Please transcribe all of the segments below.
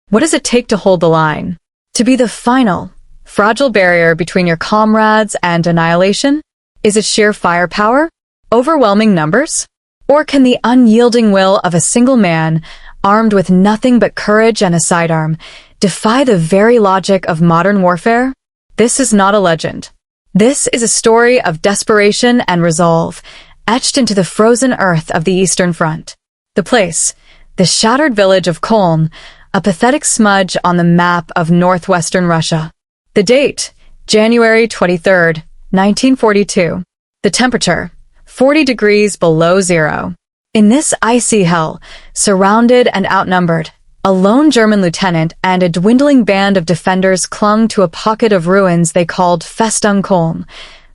What does it take to hold the line? To be the final, fragile barrier between your comrades and annihilation? Is it sheer firepower? Overwhelming numbers? Or can the unyielding will of a single man, armed with nothing but courage and a sidearm, defy the very logic of modern warfare? This is not a legend. This is a story of desperation and resolve, etched into the frozen earth of the Eastern Front. The place, the shattered village of Kholm, a pathetic smudge on the map of northwestern Russia. The date, January 23rd, 1942. The temperature, 40 degrees below zero. In this icy hell, surrounded and outnumbered, a lone German lieutenant and a dwindling band of defenders clung to a pocket of ruins they called Festung Kholm,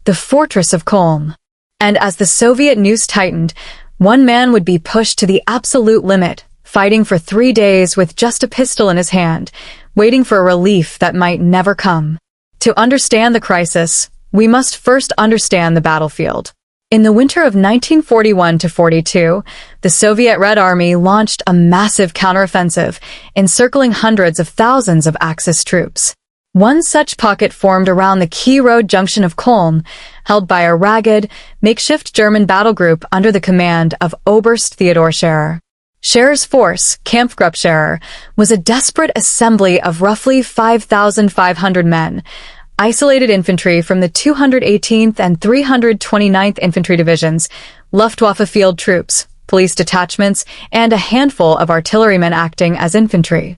the fortress of Kholm. And as the Soviet noose tightened, one man would be pushed to the absolute limit, fighting for 3 days with just a pistol in his hand, waiting for a relief that might never come. To understand the crisis, we must first understand the battlefield. In the winter of 1941-42, the Soviet Red Army launched a massive counteroffensive, encircling hundreds of thousands of Axis troops. One such pocket formed around the key road junction of Kholm, held by a ragged, makeshift German battle group under the command of Oberst Theodor Scherer. Scherer's force, Kampfgruppe Scherer, was a desperate assembly of roughly 5,500 men, isolated infantry from the 218th and 329th Infantry Divisions, Luftwaffe field troops, police detachments, and a handful of artillerymen acting as infantry.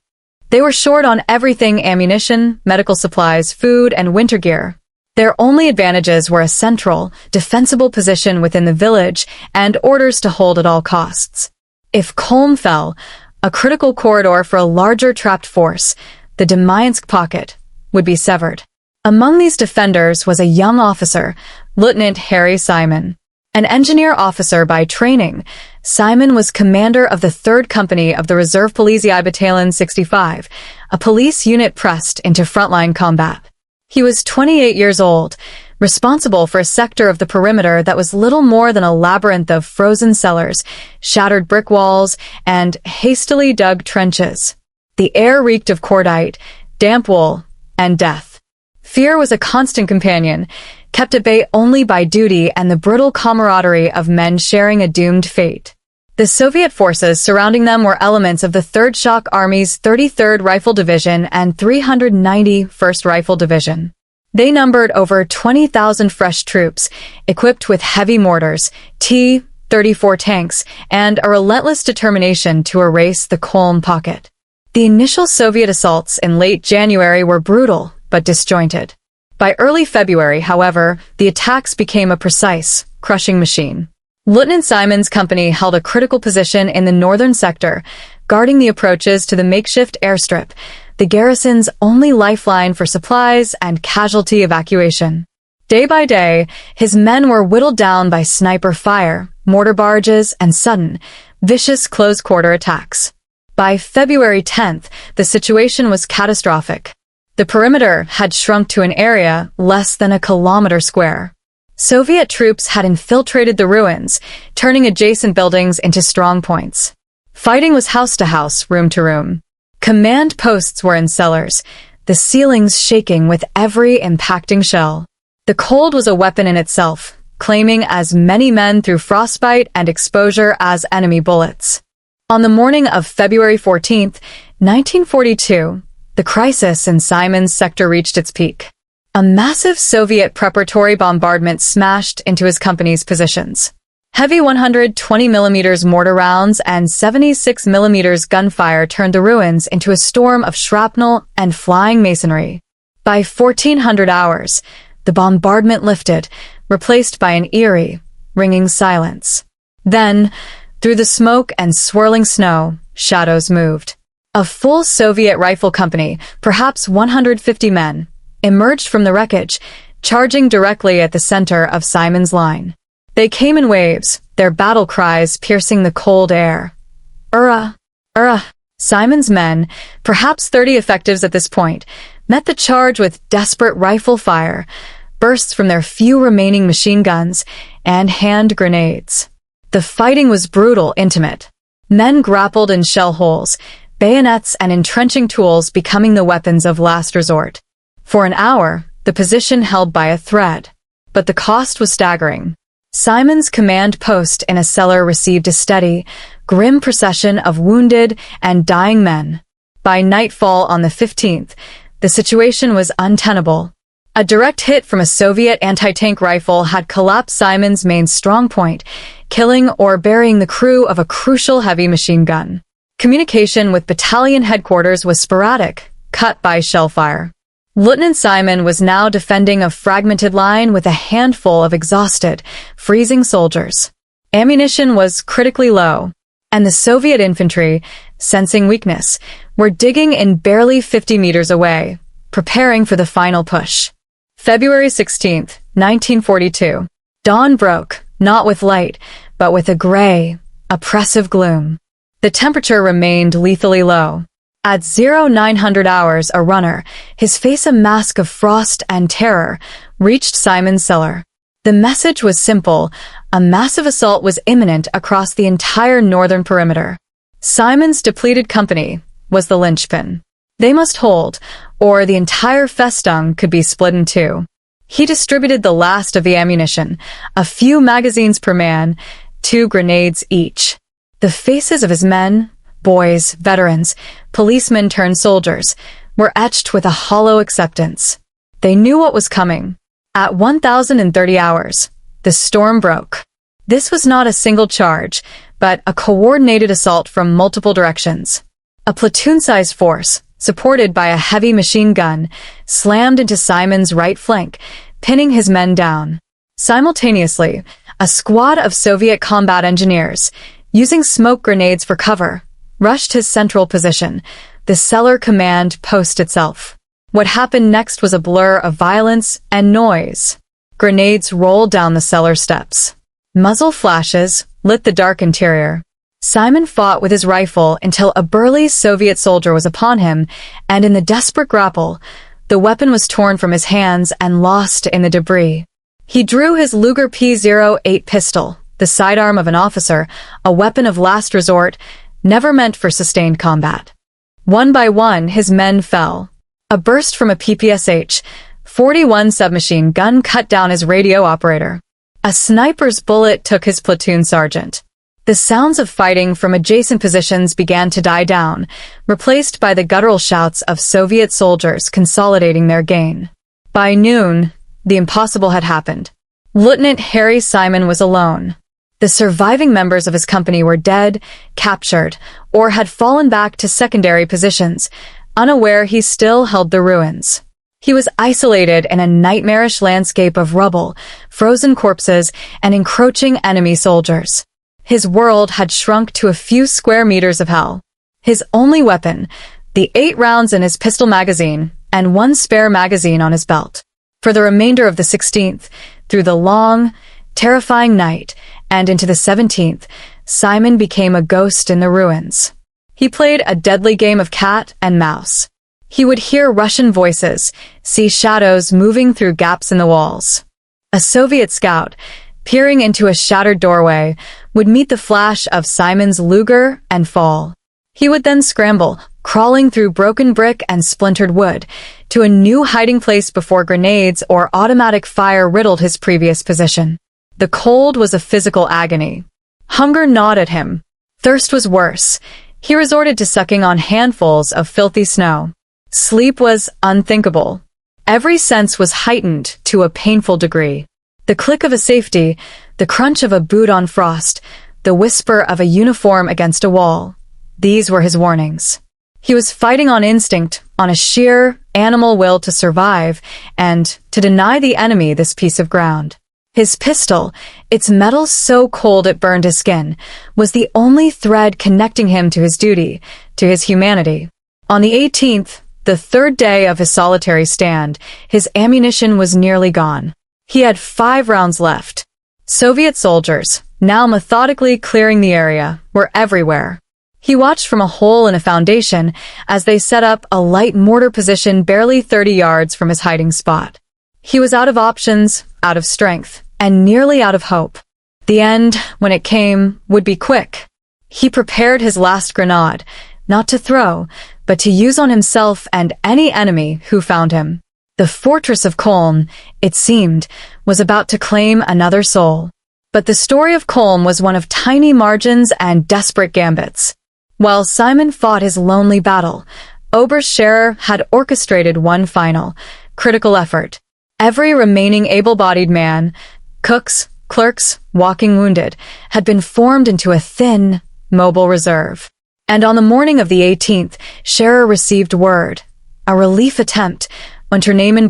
They were short on everything: ammunition, medical supplies, food, and winter gear. Their only advantages were a central, defensible position within the village and orders to hold at all costs. If Kholm fell, a critical corridor for a larger trapped force, the Demyansk pocket, would be severed. Among these defenders was a young officer, Lieutenant Harry Simon. An engineer officer by training, Simon was commander of the 3rd Company of the Reserve-Polizei-Bataillon 65, a police unit pressed into frontline combat. He was 28 years old, responsible for a sector of the perimeter that was little more than a labyrinth of frozen cellars, shattered brick walls, and hastily dug trenches. The air reeked of cordite, damp wool, and death. Fear was a constant companion, kept at bay only by duty and the brutal camaraderie of men sharing a doomed fate. The Soviet forces surrounding them were elements of the 3rd Shock Army's 33rd Rifle Division and 391st Rifle Division. They numbered over 20,000 fresh troops, equipped with heavy mortars, T-34 tanks, and a relentless determination to erase the Kholm pocket. The initial Soviet assaults in late January were brutal, but disjointed. By early February, however, the attacks became a precise, crushing machine. Lieutenant Simon's company held a critical position in the northern sector, guarding the approaches to the makeshift airstrip, the garrison's only lifeline for supplies and casualty evacuation. Day by day, his men were whittled down by sniper fire, mortar barrages, and sudden, vicious close-quarter attacks. By February 10th, the situation was catastrophic. The perimeter had shrunk to an area less than a kilometer square. Soviet troops had infiltrated the ruins, turning adjacent buildings into strong points. Fighting was house to house, room to room. Command posts were in cellars, the ceilings shaking with every impacting shell. The cold was a weapon in itself, claiming as many men through frostbite and exposure as enemy bullets. On the morning of February 14th, 1942, the crisis in Simon's sector reached its peak. A massive Soviet preparatory bombardment smashed into his company's positions. Heavy 120mm mortar rounds and 76mm gunfire turned the ruins into a storm of shrapnel and flying masonry. By 1400 hours, the bombardment lifted, replaced by an eerie, ringing silence. Then, through the smoke and swirling snow, shadows moved. A full Soviet rifle company, perhaps 150 men, emerged from the wreckage, charging directly at the center of Simon's line. They came in waves, their battle cries piercing the cold air. "Ura! Ura!" Simon's men, perhaps 30 effectives at this point, met the charge with desperate rifle fire, bursts from their few remaining machine guns, and hand grenades. The fighting was brutal, intimate. Men grappled in shell holes, bayonets and entrenching tools becoming the weapons of last resort. For an hour, the position held by a thread. But the cost was staggering. Simon's command post in a cellar received a steady, grim procession of wounded and dying men. By nightfall on the 15th, the situation was untenable. A direct hit from a Soviet anti-tank rifle had collapsed Simon's main strong point, killing or burying the crew of a crucial heavy machine gun. Communication with battalion headquarters was sporadic, cut by shellfire. Lieutenant Simon was now defending a fragmented line with a handful of exhausted, freezing soldiers. Ammunition was critically low, and the Soviet infantry, sensing weakness, were digging in barely 50 meters away, preparing for the final push. February 16, 1942. Dawn broke, not with light, but with a gray, oppressive gloom. The temperature remained lethally low. At 0900 hours, a runner, his face a mask of frost and terror, reached Simon's cellar. The message was simple: a massive assault was imminent across the entire northern perimeter. Simon's depleted company was the linchpin. They must hold, or the entire festung could be split in two. He distributed the last of the ammunition, a few magazines per man, 2 grenades each. The faces of his men, boys, veterans, policemen turned soldiers, were etched with a hollow acceptance. They knew what was coming. At 1030 hours, the storm broke. This was not a single charge, but a coordinated assault from multiple directions. A platoon-sized force, supported by a heavy machine gun, slammed into Simon's right flank, pinning his men down. Simultaneously, a squad of Soviet combat engineers, using smoke grenades for cover, rushed his central position, the cellar command post itself. What happened next was a blur of violence and noise. Grenades rolled down the cellar steps. Muzzle flashes lit the dark interior. Simon fought with his rifle until a burly Soviet soldier was upon him, and in the desperate grapple, the weapon was torn from his hands and lost in the debris. He drew his Luger P-08 pistol, the sidearm of an officer, a weapon of last resort, never meant for sustained combat. One by one, his men fell. A burst from a PPSH-41 submachine gun cut down his radio operator. A sniper's bullet took his platoon sergeant. The sounds of fighting from adjacent positions began to die down, replaced by the guttural shouts of Soviet soldiers consolidating their gain. By noon, the impossible had happened. Lieutenant Harry Simon was alone. The surviving members of his company were dead, captured, or had fallen back to secondary positions, unaware he still held the ruins. He was isolated in a nightmarish landscape of rubble, frozen corpses, and encroaching enemy soldiers. His world had shrunk to a few square meters of hell. His only weapon, the 8 rounds in his pistol magazine, and 1 spare magazine on his belt. For the remainder of the 16th, through the long, terrifying night, and into the 17th, Simon became a ghost in the ruins. He played a deadly game of cat and mouse. He would hear Russian voices, see shadows moving through gaps in the walls. A Soviet scout, peering into a shattered doorway, would meet the flash of Simon's Luger and fall. He would then scramble, crawling through broken brick and splintered wood, to a new hiding place before grenades or automatic fire riddled his previous position. The cold was a physical agony. Hunger gnawed at him. Thirst was worse. He resorted to sucking on handfuls of filthy snow. Sleep was unthinkable. Every sense was heightened to a painful degree. The click of a safety, the crunch of a boot on frost, the whisper of a uniform against a wall. These were his warnings. He was fighting on instinct, on a sheer, animal will to survive, and to deny the enemy this piece of ground. His pistol, its metal so cold it burned his skin, was the only thread connecting him to his duty, to his humanity. On the 18th, the 3rd day of his solitary stand, his ammunition was nearly gone. He had 5 rounds left. Soviet soldiers, now methodically clearing the area, were everywhere. He watched from a hole in a foundation as they set up a light mortar position barely 30 yards from his hiding spot. He was out of options, out of strength, and nearly out of hope. The end, when it came, would be quick. He prepared his last grenade, not to throw, but to use on himself and any enemy who found him. The fortress of Kholm, it seemed, was about to claim another soul. But the story of Kholm was one of tiny margins and desperate gambits. While Simon fought his lonely battle, Oberstscherer had orchestrated one final, critical effort. Every remaining able-bodied man, cooks, clerks, walking wounded, had been formed into a thin, mobile reserve. And on the morning of the 18th, Scherer received word. A relief attempt, Unternehmen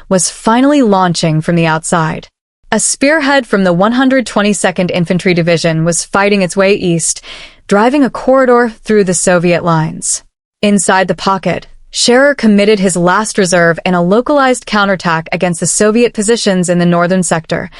was finally launching from the outside. A spearhead from the 122nd Infantry Division was fighting its way east, driving a corridor through the Soviet lines. Inside the pocket, Scherer committed his last reserve in a localized counterattack against the Soviet positions in the northern sector,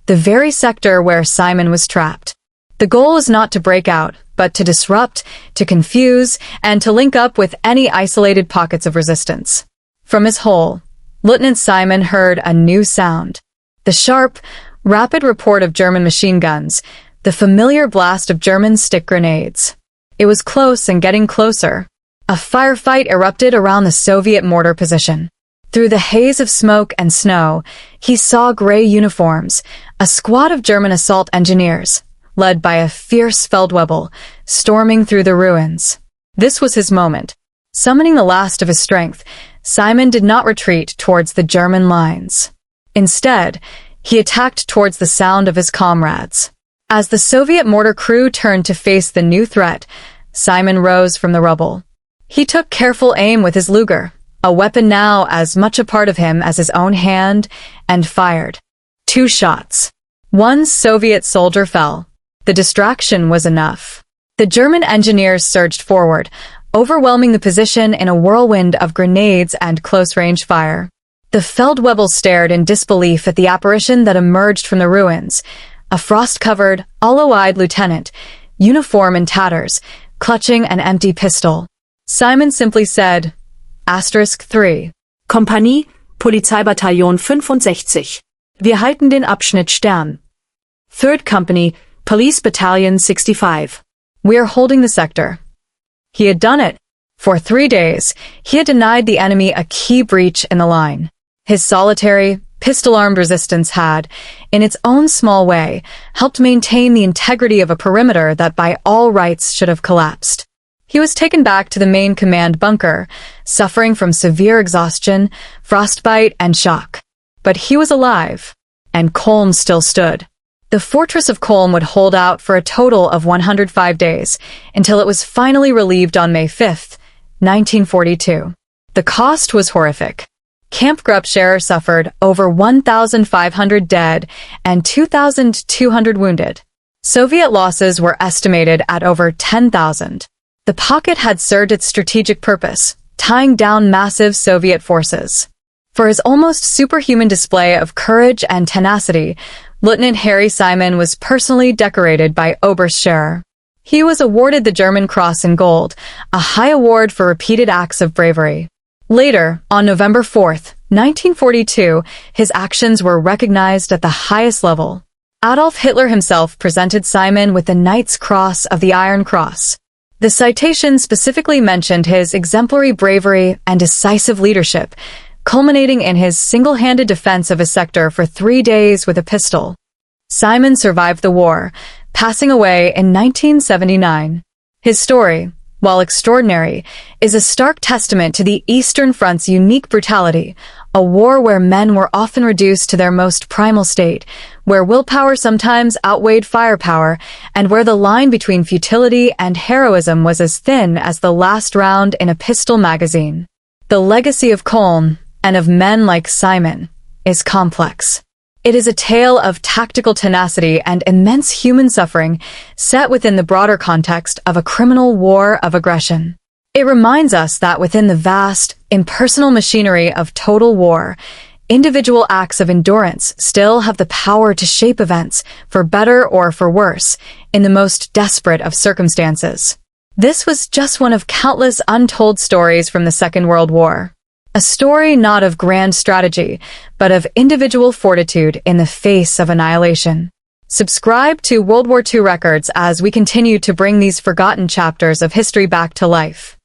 the very sector where Simon was trapped. The goal was not to break out, but to disrupt, to confuse, and to link up with any isolated pockets of resistance. From his hole, Lieutenant Simon heard a new sound. The sharp, rapid report of German machine guns, the familiar blast of German stick grenades. It was close and getting closer. A firefight erupted around the Soviet mortar position. Through the haze of smoke and snow, he saw gray uniforms, a squad of German assault engineers, led by a fierce Feldwebel, storming through the ruins. This was his moment. Summoning the last of his strength, Simon did not retreat towards the German lines. Instead, he attacked towards the sound of his comrades. As the Soviet mortar crew turned to face the new threat, Simon rose from the rubble. He took careful aim with his Luger, a weapon now as much a part of him as his own hand, and fired. 2 shots. One Soviet soldier fell. The distraction was enough. The German engineers surged forward, overwhelming the position in a whirlwind of grenades and close-range fire. The Feldwebel stared in disbelief at the apparition that emerged from the ruins, a frost-covered, hollow-eyed lieutenant, uniform in tatters, clutching an empty pistol. Simon simply said, *3. Kompanie, Polizei-Bataillon 65. Wir halten den Abschnitt Stern. 3rd Company, Police Battalion 65. We are holding the sector. He had done it. For 3 days, he had denied the enemy a key breach in the line. His solitary, pistol-armed resistance had, in its own small way, helped maintain the integrity of a perimeter that by all rights should have collapsed. He was taken back to the main command bunker, suffering from severe exhaustion, frostbite, and shock. But he was alive, and Kholm still stood. The fortress of Kholm would hold out for a total of 105 days, until it was finally relieved on May 5, 1942. The cost was horrific. Camp Oberstscherer suffered over 1,500 dead and 2,200 wounded. Soviet losses were estimated at over 10,000. The pocket had served its strategic purpose, tying down massive Soviet forces. For his almost superhuman display of courage and tenacity, Lieutenant Harry Simon was personally decorated by Oberstscherer. He was awarded the German Cross in Gold, a high award for repeated acts of bravery. Later, on November 4, 1942, his actions were recognized at the highest level. Adolf Hitler himself presented Simon with the Knight's Cross of the Iron Cross. The citation specifically mentioned his exemplary bravery and decisive leadership, culminating in his single-handed defense of a sector for 3 days with a pistol. Simon survived the war, passing away in 1979. His story, while extraordinary, is a stark testament to the Eastern Front's unique brutality, a war where men were often reduced to their most primal state, where willpower sometimes outweighed firepower, and where the line between futility and heroism was as thin as the last round in a pistol magazine. The legacy of Kholm, and of men like Simon, is complex. It is a tale of tactical tenacity and immense human suffering set within the broader context of a criminal war of aggression. It reminds us that within the vast, impersonal machinery of total war, individual acts of endurance still have the power to shape events, for better or for worse, in the most desperate of circumstances. This was just one of countless untold stories from the Second World War. A story not of grand strategy, but of individual fortitude in the face of annihilation. Subscribe to World War II Records as we continue to bring these forgotten chapters of history back to life.